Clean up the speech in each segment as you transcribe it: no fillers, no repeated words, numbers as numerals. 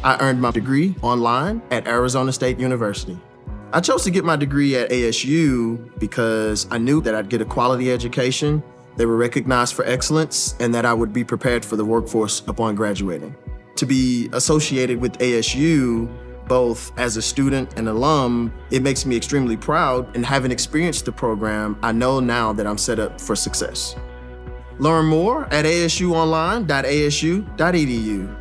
I earned my degree online at Arizona State University. I chose to get my degree at ASU because I knew that I'd get a quality education, they were recognized for excellence, and that I would be prepared for the workforce upon graduating. To be associated with ASU, both as a student and alum, it makes me extremely proud, and having experienced the program, I know now that I'm set up for success. Learn more at asuonline.asu.edu.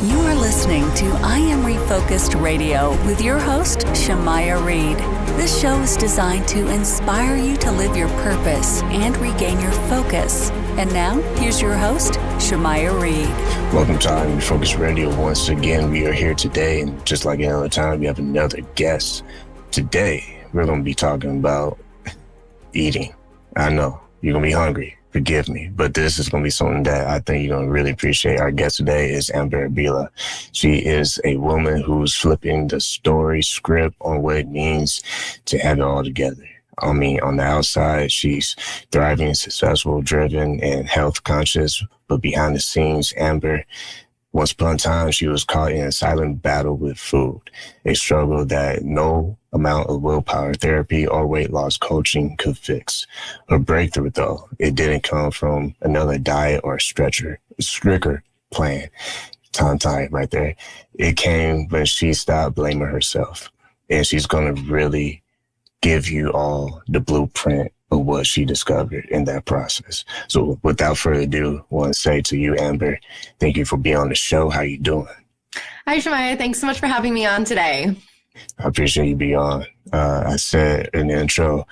You are listening to I Am Refocused Radio with your host, Shamaya Reed. This show is designed to inspire you to live your purpose and regain your focus. And now, here's your host, Shamaya Reed. Welcome to I Am Refocused Radio. Once again, we are here today, and just like another time, we have another guest. Today, we're going to be talking about eating. I know, you're going to be hungry. Forgive me, but this is going to be something that I think you're going to really appreciate. Our guest today is Abila. She is a woman who's flipping the story script on what it means to have it all together. I mean, on the outside, she's thriving, successful, driven, and health conscious. But behind the scenes, Amber, once upon a time, she was caught in a silent battle with food, a struggle that no amount of willpower therapy or weight loss coaching could fix. Her breakthrough, though, it didn't come from another diet or stricker plan. Tongue tied right there. It came when she stopped blaming herself. And she's going to really give you all the blueprint of what she discovered in that process. So without further ado, I want to say to you, Amber, thank you for being on the show. How you doing? Hi, Shamaya. Thanks so much for having me on today. I appreciate you being on. I said in the intro,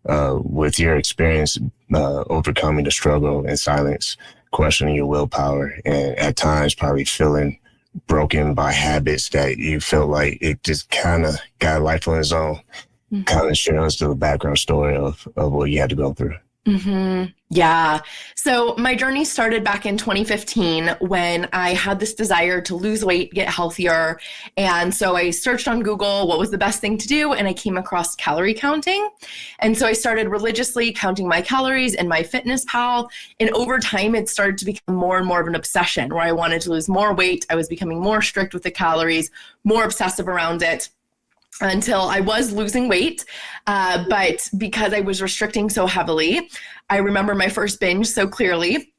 with your experience overcoming the struggle in silence, questioning your willpower, and at times probably feeling broken by habits that you felt like it just kind of got life on its own. Mm-hmm. Kind of share us the background story of what you had to go through. Mm-hmm. Yeah. So my journey started back in 2015 when I had this desire to lose weight, get healthier. And so I searched on Google what was the best thing to do, and I came across calorie counting. And so I started religiously counting my calories in MyFitnessPal. And over time, it started to become more and more of an obsession where I wanted to lose more weight. I was becoming more strict with the calories, more obsessive around it, until I was losing weight. But because I was restricting so heavily, I remember my first binge so clearly.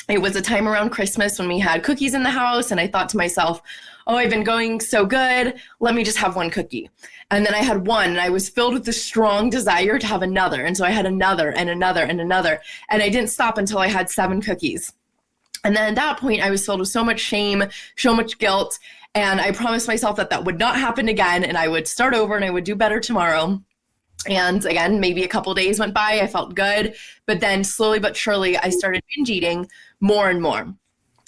It was a time around Christmas when we had cookies in the house, and I thought to myself, oh, I've been going so good. Let me just have one cookie. And then I had one, and I was filled with this strong desire to have another. And so I had another and another and another. And I didn't stop until I had 7 cookies. And then at that point, I was filled with so much shame, so much guilt. And I promised myself that that would not happen again, and I would start over and I would do better tomorrow. And again, maybe a couple days went by, I felt good, but then slowly but surely, I started binge eating more and more.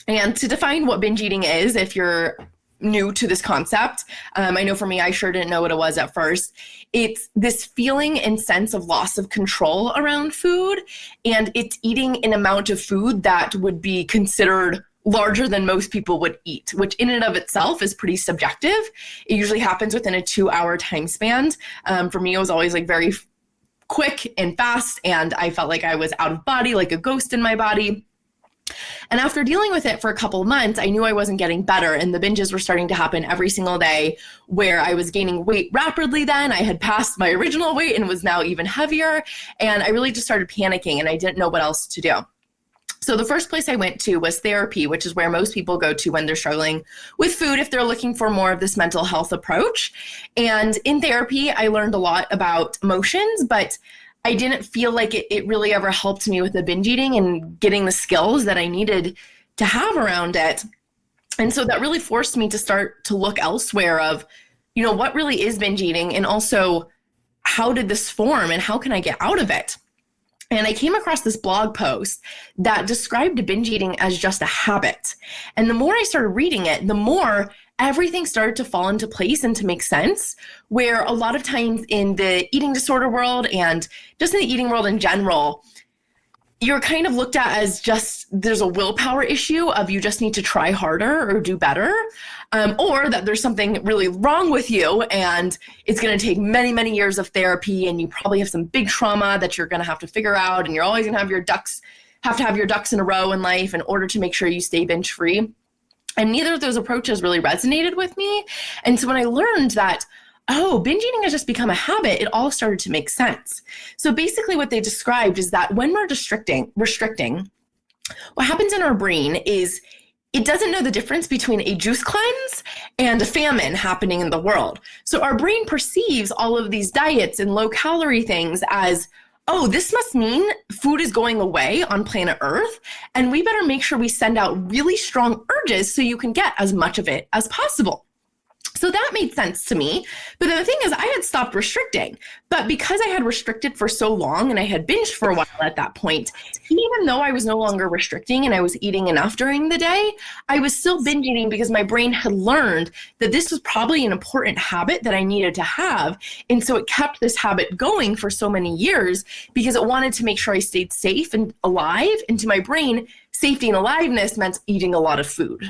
And to define what binge eating is, if you're new to this concept, I know for me, I sure didn't know what it was at first. It's this feeling and sense of loss of control around food, and it's eating an amount of food that would be considered larger than most people would eat, which in and of itself is pretty subjective. It usually happens within a 2-hour time span. For me, it was always like very quick and fast, and I felt like I was out of body, like a ghost in my body. And after dealing with it for a couple of months, I knew I wasn't getting better, and the binges were starting to happen every single day, where I was gaining weight rapidly then. I had passed my original weight and was now even heavier, and I really just started panicking, and I didn't know what else to do. So the first place I went to was therapy, which is where most people go to when they're struggling with food if they're looking for more of this mental health approach. And in therapy, I learned a lot about emotions, but I didn't feel like it really ever helped me with the binge eating and getting the skills that I needed to have around it. And so that really forced me to start to look elsewhere of, you know, what really is binge eating, and also how did this form and how can I get out of it? And I came across this blog post that described binge eating as just a habit. And the more I started reading it, the more everything started to fall into place and to make sense, where a lot of times in the eating disorder world and just in the eating world in general, you're kind of looked at as just there's a willpower issue of you just need to try harder or do better, or that there's something really wrong with you and it's going to take many, many years of therapy and you probably have some big trauma that you're going to have to figure out, and you're always going to have your ducks have to have your ducks in a row in life in order to make sure you stay binge free. And neither of those approaches really resonated with me. And so when I learned that, oh, binge eating has just become a habit, it all started to make sense. So basically what they described is that when we're restricting, what happens in our brain is it doesn't know the difference between a juice cleanse and a famine happening in the world. So our brain perceives all of these diets and low calorie things as, oh, this must mean food is going away on planet Earth, and we better make sure we send out really strong urges so you can get as much of it as possible. So that made sense to me. But then the thing is, I had stopped restricting. But because I had restricted for so long and I had binged for a while at that point, even though I was no longer restricting and I was eating enough during the day, I was still binge eating because my brain had learned that this was probably an important habit that I needed to have. And so it kept this habit going for so many years because it wanted to make sure I stayed safe and alive. And to my brain, safety and aliveness meant eating a lot of food.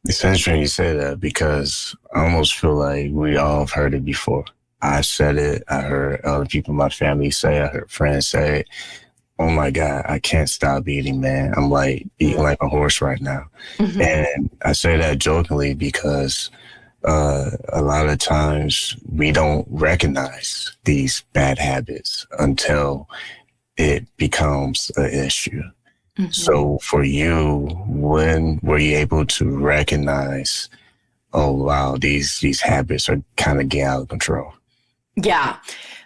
It's interesting you say that because I almost feel like we all have heard it before. I said it. I heard other people in my family say it. I heard friends say it. Oh my God, I can't stop eating, man. I'm like eating like a horse right now. Mm-hmm. And I say that jokingly because a lot of times we don't recognize these bad habits until it becomes an issue. Mm-hmm. So for you, when were you able to recognize, oh, wow, these habits are kind of getting out of control? Yeah.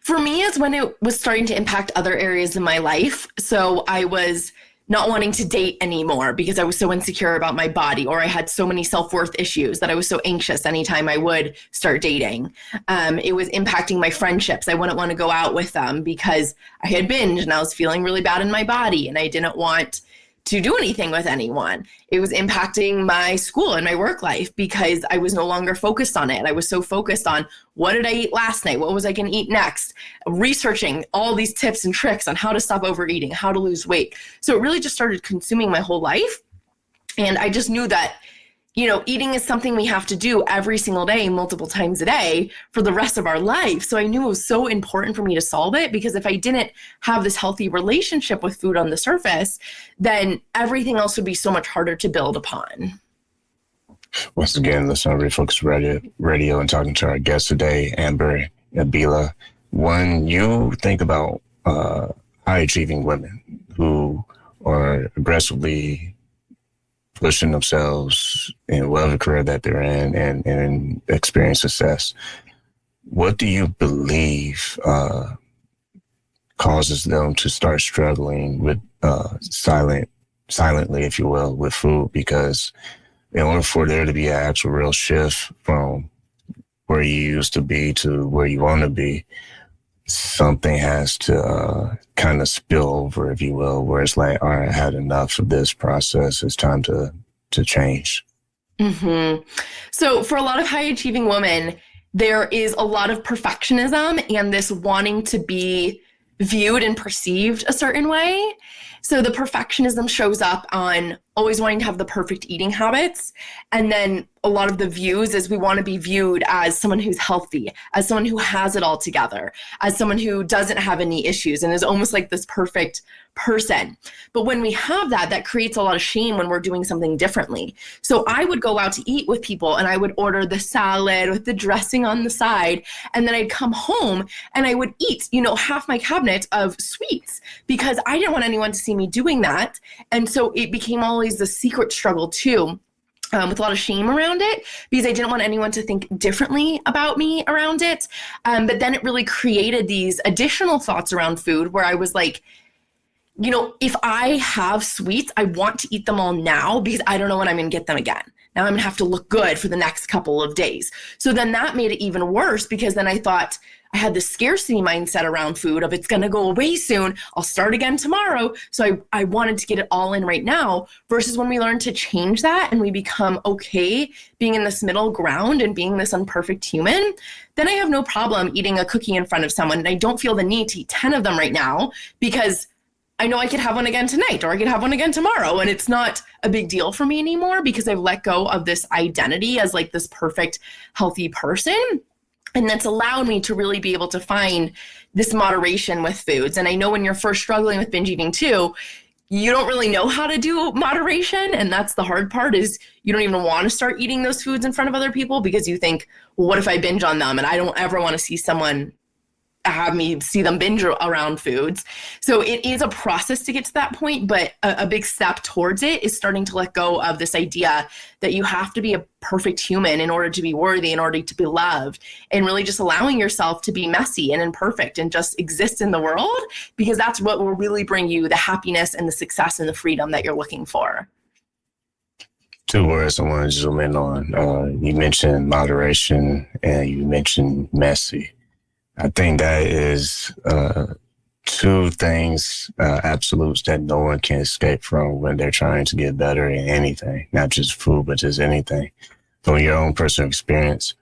For me, it's when it was starting to impact other areas in my life. So I was not wanting to date anymore because I was so insecure about my body, or I had so many self-worth issues that I was so anxious anytime I would start dating. It was impacting my friendships. I wouldn't want to go out with them because I had binged and I was feeling really bad in my body and I didn't want to do anything with anyone. It was impacting my school and my work life because I was no longer focused on it. I was so focused on what did I eat last night? What was I going to eat next? Researching all these tips and tricks on how to stop overeating, how to lose weight. So it really just started consuming my whole life. And I just knew that, you know, eating is something we have to do every single day, multiple times a day for the rest of our life. So I knew it was so important for me to solve it because if I didn't have this healthy relationship with food on the surface, then everything else would be so much harder to build upon. Once again, listen to Refocused Radio and talking to our guest today, Amber Abila. When you think about high-achieving women who are aggressively pushing themselves in whatever career that they're in and experience success, what do you believe causes them to start struggling with silently, if you will, with food? Because in order for there to be an actual real shift from where you used to be to where you want to be, something has to kind of spill over, if you will, where it's like, all right, I had enough of this process. It's time to change. Mm-hmm. So for a lot of high achieving women, there is a lot of perfectionism and this wanting to be viewed and perceived a certain way. So the perfectionism shows up on always wanting to have the perfect eating habits. And then a lot of the views is we want to be viewed as someone who's healthy, as someone who has it all together, as someone who doesn't have any issues and is almost like this perfect person. But when we have that, that creates a lot of shame when we're doing something differently. So I would go out to eat with people and I would order the salad with the dressing on the side. And then I'd come home and I would eat, half my cabinet of sweets because I didn't want anyone to see me doing that. And so it became always the secret struggle too. With a lot of shame around it because I didn't want anyone to think differently about me around it. But then it really created these additional thoughts around food where I was like, if I have sweets, I want to eat them all now because I don't know when I'm going to get them again. Now I'm going to have to look good for the next couple of days. So then that made it even worse because then I thought I had this scarcity mindset around food of it's going to go away soon. I'll start again tomorrow. So I wanted to get it all in right now versus when we learn to change that and we become okay being in this middle ground and being this imperfect human, then I have no problem eating a cookie in front of someone. And I don't feel the need to eat 10 of them right now because I know I could have one again tonight or I could have one again tomorrow. And it's not a big deal for me anymore because I've let go of this identity as like this perfect, healthy person. And that's allowed me to really be able to find this moderation with foods. And I know when you're first struggling with binge eating too, you don't really know how to do moderation. And that's the hard part, is you don't even want to start eating those foods in front of other people because you think, well, what if I binge on them? And I don't ever want to see someone have me see them binge around foods. So it is a process to get to that point, but a big step towards it is starting to let go of this idea that you have to be a perfect human in order to be worthy, in order to be loved, and really just allowing yourself to be messy and imperfect and just exist in the world, because that's what will really bring you the happiness and the success and the freedom that you're looking for. Two words I want to zoom in on. You mentioned moderation and you mentioned messy. I think that is two things, absolutes that no one can escape from when they're trying to get better in anything, not just food, but just anything. From your own personal experience,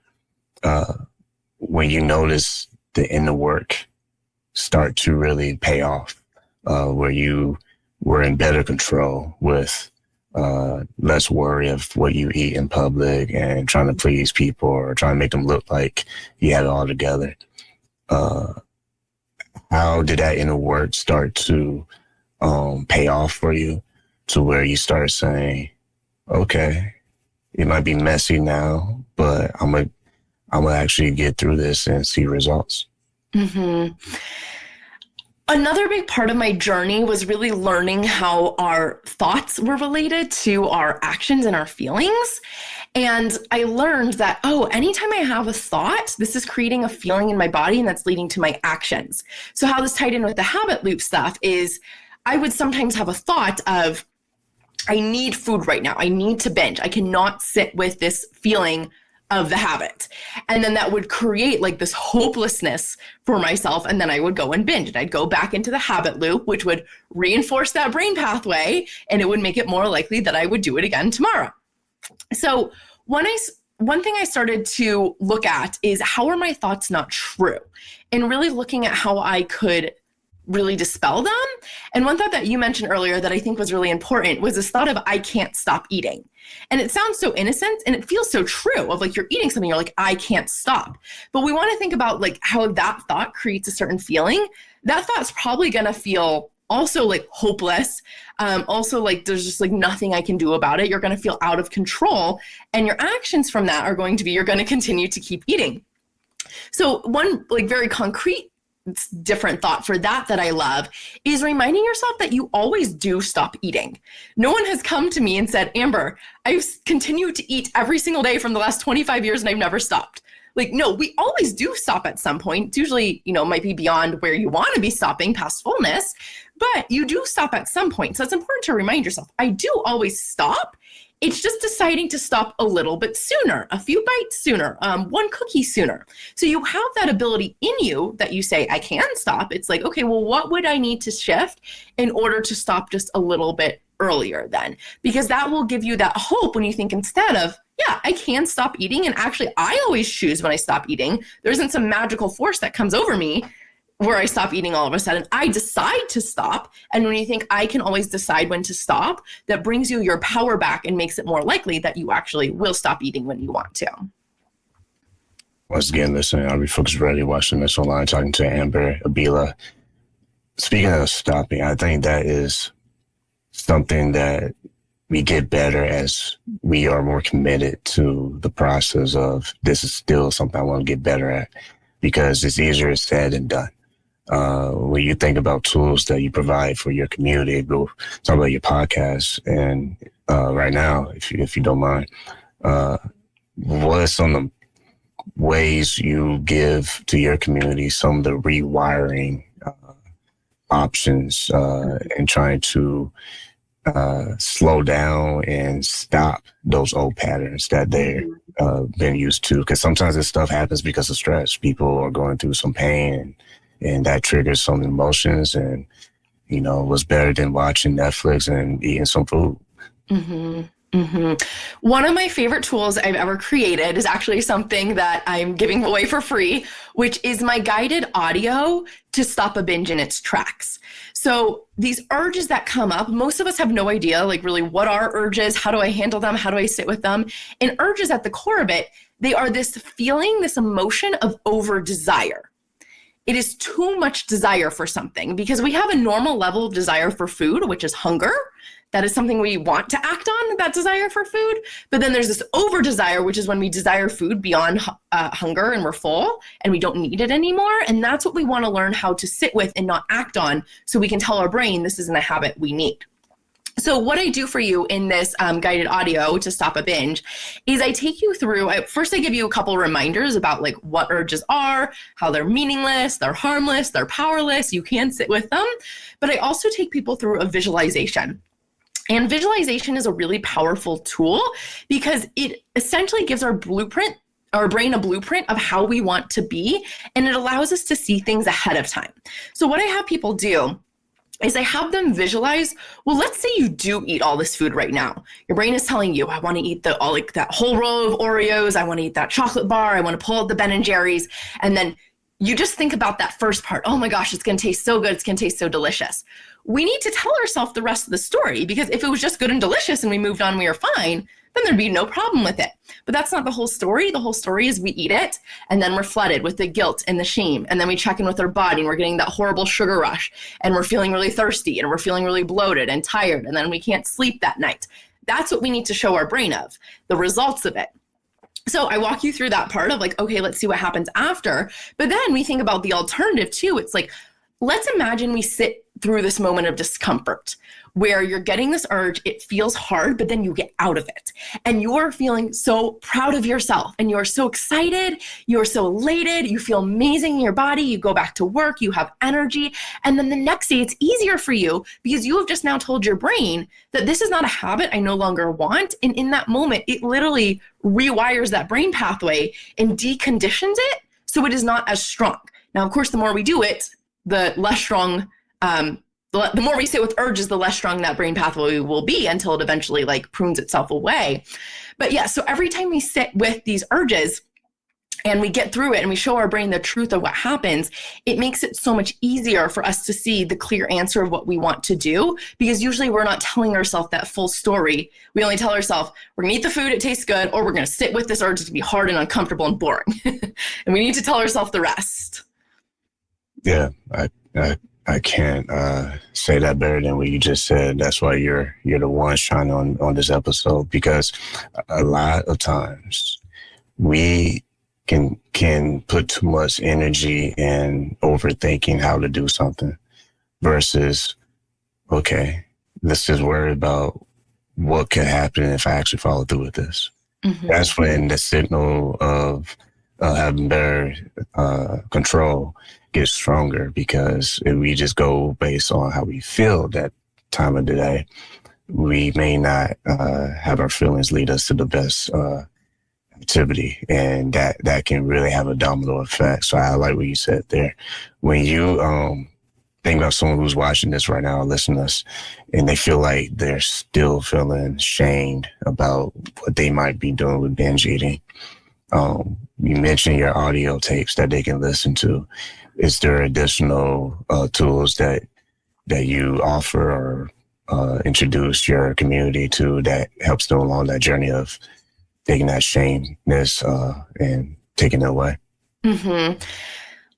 when you notice the inner work start to really pay off, where you were in better control with less worry of what you eat in public and trying to please people or trying to make them look like you had it all together. How did that inner work start to pay off for you, to where you start saying, okay, it might be messy now, but I'm gonna actually get through this and see results? Mm-hmm. Another big part of my journey was really learning how our thoughts were related to our actions and our feelings. And I learned that, anytime I have a thought, this is creating a feeling in my body and that's leading to my actions. So how this tied in with the habit loop stuff is I would sometimes have a thought of, I need food right now. I need to binge. I cannot sit with this feeling of the habit. And then that would create like this hopelessness for myself. And then I would go and binge, and I'd go back into the habit loop, which would reinforce that brain pathway. And it would make it more likely that I would do it again tomorrow. So one thing I started to look at is, how are my thoughts not true? And really looking at how I could really dispel them. And one thought that you mentioned earlier that I think was really important was this thought of, I can't stop eating. And it sounds so innocent and it feels so true, of like you're eating something, you're like, I can't stop. But we want to think about like how that thought creates a certain feeling. That thought's probably going to feel also like hopeless. Also like there's just like nothing I can do about it. You're going to feel out of control. And your actions from that are going to be, you're going to continue to keep eating. So one like very concrete different thought for that I love is reminding yourself that you always do stop eating. No one has come to me and said, Amber, I've continued to eat every single day from the last 25 years and I've never stopped. Like, no, we always do stop at some point. It's usually, might be beyond where you want to be stopping, past fullness, but you do stop at some point. So it's important to remind yourself, I do always stop. It's just deciding to stop a little bit sooner, a few bites sooner, one cookie sooner. So you have that ability in you that you say, I can stop. It's like, okay, well, what would I need to shift in order to stop just a little bit earlier then? Because that will give you that hope when you think, instead of, yeah, I can stop eating. And actually, I always choose when I stop eating. There isn't some magical force that comes over me where I stop eating all of a sudden. I decide to stop. And when you think I can always decide when to stop, that brings you your power back and makes it more likely that you actually will stop eating when you want to. Once again, listening, I'll Refocused Radio, watching this online, talking to Amber, Abila. Speaking of stopping, I think that is something that we get better as we are more committed to the process of, this is still something I want to get better at, because it's easier said than done. When you think about tools that you provide for your community, go talk about your podcast. And right now, if you don't mind, what are some of the ways you give to your community, some of the rewiring options and trying to slow down and stop those old patterns that they've been used to? Because sometimes this stuff happens because of stress. People are going through some pain and that triggers some emotions, and what's better than watching Netflix and eating some food? Mm-hmm. Mm-hmm. One of my favorite tools I've ever created is actually something that I'm giving away for free, which is my guided audio to stop a binge in its tracks. So these urges that come up, most of us have no idea, like really what are urges? How do I handle them? How do I sit with them? And urges at the core of it, they are this feeling, this emotion of over desire. It is too much desire for something because we have a normal level of desire for food, which is hunger. That is something we want to act on, that desire for food. But then there's this over desire, which is when we desire food beyond hunger and we're full and we don't need it anymore. And that's what we want to learn how to sit with and not act on so we can tell our brain this isn't a habit we need. So what I do for you in this guided audio to stop a binge is I take you through, first I give you a couple reminders about like what urges are, how they're meaningless, they're harmless, they're powerless, you can sit with them. But I also take people through a visualization. And visualization is a really powerful tool because it essentially gives our brain a blueprint of how we want to be, and it allows us to see things ahead of time. So what I have people do is I have them visualize, well, let's say you do eat all this food right now. Your brain is telling you, I want to eat that whole row of Oreos. I want to eat that chocolate bar. I want to pull out the Ben & Jerry's. And then you just think about that first part. Oh my gosh, it's going to taste so good. It's going to taste so delicious. We need to tell ourselves the rest of the story because if it was just good and delicious and we moved on, we were fine, then there'd be no problem with it. But that's not the whole story. The whole story is we eat it and then we're flooded with the guilt and the shame. And then we check in with our body and we're getting that horrible sugar rush and we're feeling really thirsty and we're feeling really bloated and tired. And then we can't sleep that night. That's what we need to show our brain of, the results of it. So I walk you through that part of like, okay, let's see what happens after. But then we think about the alternative too. It's like, let's imagine we sit through this moment of discomfort where you're getting this urge, it feels hard, but then you get out of it. And you're feeling so proud of yourself and you're so excited, you're so elated, you feel amazing in your body, you go back to work, you have energy. And then the next day it's easier for you because you have just now told your brain that this is not a habit I no longer want. And in that moment, it literally rewires that brain pathway and deconditions it so it is not as strong. Now, of course, the more we do it, the less strong, the more we sit with urges, the less strong that brain pathway will be until it eventually like prunes itself away. But yeah, so every time we sit with these urges and we get through it and we show our brain the truth of what happens, it makes it so much easier for us to see the clear answer of what we want to do, because usually we're not telling ourselves that full story. We only tell ourselves we're gonna eat the food, it tastes good, or we're gonna sit with this urge to be hard and uncomfortable and boring. And we need to tell ourselves the rest. Yeah, I can't say that better than what you just said. That's why you're the one shining on this episode, because a lot of times we can put too much energy in overthinking how to do something versus, okay, let's just worry about what could happen if I actually follow through with this. Mm-hmm. That's when the signal of having better control gets stronger, because if we just go based on how we feel that time of the day, we may not have our feelings lead us to the best activity, and that can really have a domino effect. So I like what you said there. When you think about someone who's watching this right now, listening to us, and they feel like they're still feeling shamed about what they might be doing with binge eating, you mentioned your audio tapes that they can listen to. Is there additional tools that you offer or introduce your community to that helps them along that journey of taking that shameness and taking it away? Mm-hmm.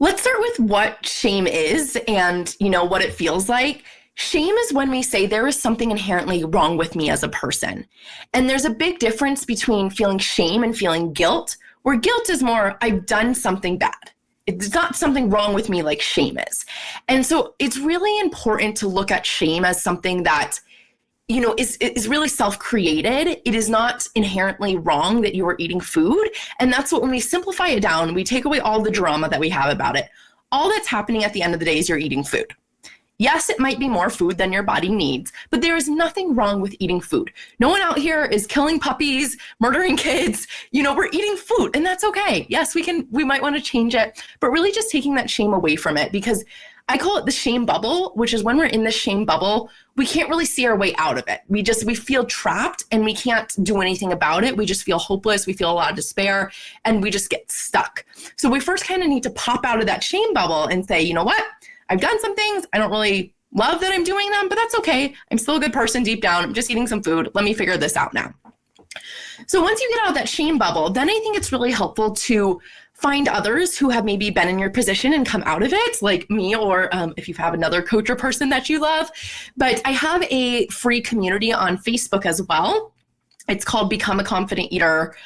Let's start with what shame is and, what it feels like. Shame is when we say there is something inherently wrong with me as a person. And there's a big difference between feeling shame and feeling guilt, where guilt is more, I've done something bad. It's not something wrong with me like shame is. And so it's really important to look at shame as something that, is really self-created. It is not inherently wrong that you are eating food. And that's what, when we simplify it down, we take away all the drama that we have about it. All that's happening at the end of the day is you're eating food. Yes, it might be more food than your body needs, but there is nothing wrong with eating food. No one out here is killing puppies, murdering kids. We're eating food, and that's okay. Yes, we might want to change it, but really just taking that shame away from it, because I call it the shame bubble, which is when we're in the shame bubble, we can't really see our way out of it. We feel trapped and we can't do anything about it. We just feel hopeless. We feel a lot of despair and we just get stuck. So we first kind of need to pop out of that shame bubble and say, you know what? I've done some things. I don't really love that I'm doing them, but that's okay. I'm still a good person deep down. I'm just eating some food. Let me figure this out now. So once you get out of that shame bubble, then I think it's really helpful to find others who have maybe been in your position and come out of it, like me, or if you have another coach or person that you love. But I have a free community on Facebook as well. It's called Become a Confident Eater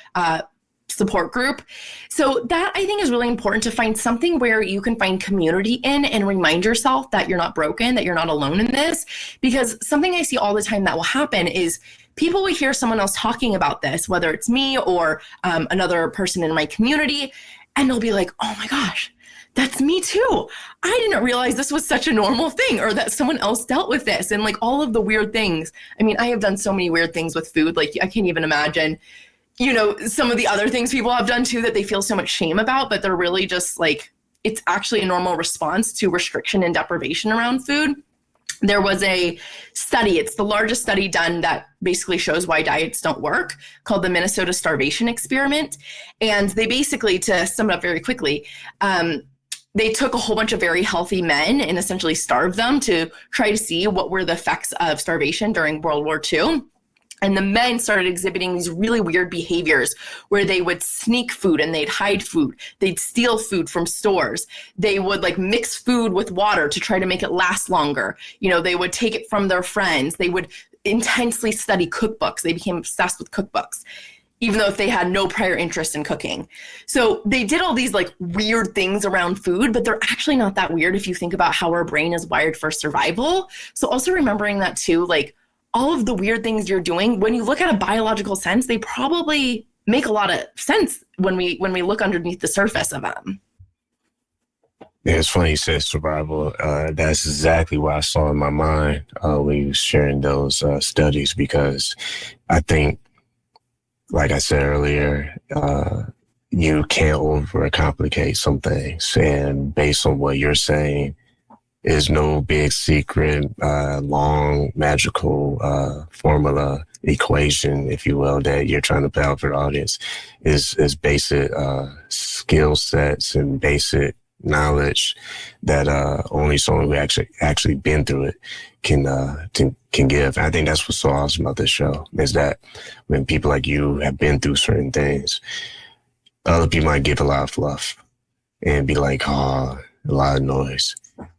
support group. So that I think is really important, to find something where you can find community in and remind yourself that you're not broken, that you're not alone in this. Because something I see all the time that will happen is people will hear someone else talking about this, whether it's me or another person in my community, and they'll be like, oh my gosh, that's me too. I didn't realize this was such a normal thing, or that someone else dealt with this, and like all of the weird things. I mean, I have done so many weird things with food. Like I can't even imagine, some of the other things people have done too that they feel so much shame about, but they're really just like, it's actually a normal response to restriction and deprivation around food. There was a study, it's the largest study done that basically shows why diets don't work, called the Minnesota Starvation Experiment. And they basically, to sum it up very quickly, they took a whole bunch of very healthy men and essentially starved them to try to see what were the effects of starvation during World War II. And the men started exhibiting these really weird behaviors where they would sneak food and they'd hide food. They'd steal food from stores. They would like mix food with water to try to make it last longer. They would take it from their friends. They would intensely study cookbooks. They became obsessed with cookbooks, even though if they had no prior interest in cooking. So they did all these like weird things around food, but they're actually not that weird if you think about how our brain is wired for survival. So also remembering that too, like, all of the weird things you're doing, when you look at a biological sense, they probably make a lot of sense when we look underneath the surface of them. Yeah, it's funny you said survival. That's exactly what I saw in my mind when you were sharing those studies, because I think, like I said earlier, you can't overcomplicate some things. And based on what you're saying, is no big secret, long magical formula, equation, if you will, that you're trying to put out for the audience. Is basic skill sets and basic knowledge that only someone who actually been through it can give. And I think that's what's so awesome about this show, is that when people like you have been through certain things, other people might give a lot of fluff and be like, oh, a lot of noise.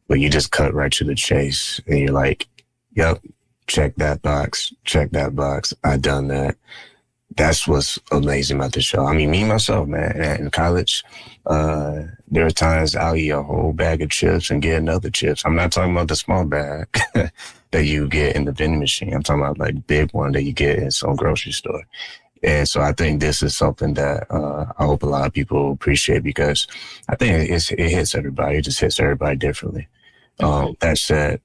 But you just cut right to the chase and you're like, yep, check that box, I done that. That's what's amazing about the show. I mean, me, myself, man, in college, there are times I'll eat a whole bag of chips and get another chips. I'm not talking about the small bag that you get in the vending machine. I'm talking about like the big one that you get in some grocery store. And so I think this is something that I hope a lot of people appreciate, because I think it hits everybody. It just hits everybody differently. That said,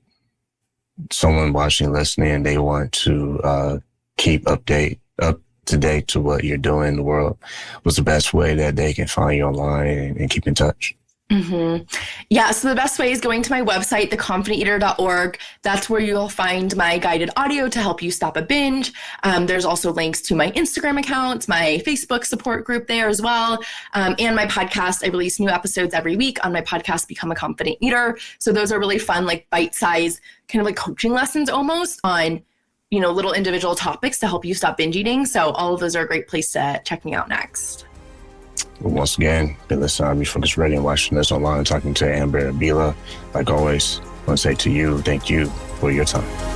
someone watching, listening, they want to keep up to date to what you're doing in the world. What's the best way that they can find you online and keep in touch? Mm-hmm. Yeah, so the best way is going to my website, theconfidenteater.org. That's where you'll find my guided audio to help you stop a binge. There's also links to my Instagram account, my Facebook support group there as well, and my podcast. I release new episodes every week on my podcast, Become a Confident Eater. So those are really fun, like bite-sized, kind of like coaching lessons almost on, little individual topics to help you stop binge eating. So all of those are a great place to check me out next. Once again, been listening to Refocused Radio and watching this online, talking to Amber and Abila. Like always, I want to say to you, thank you for your time.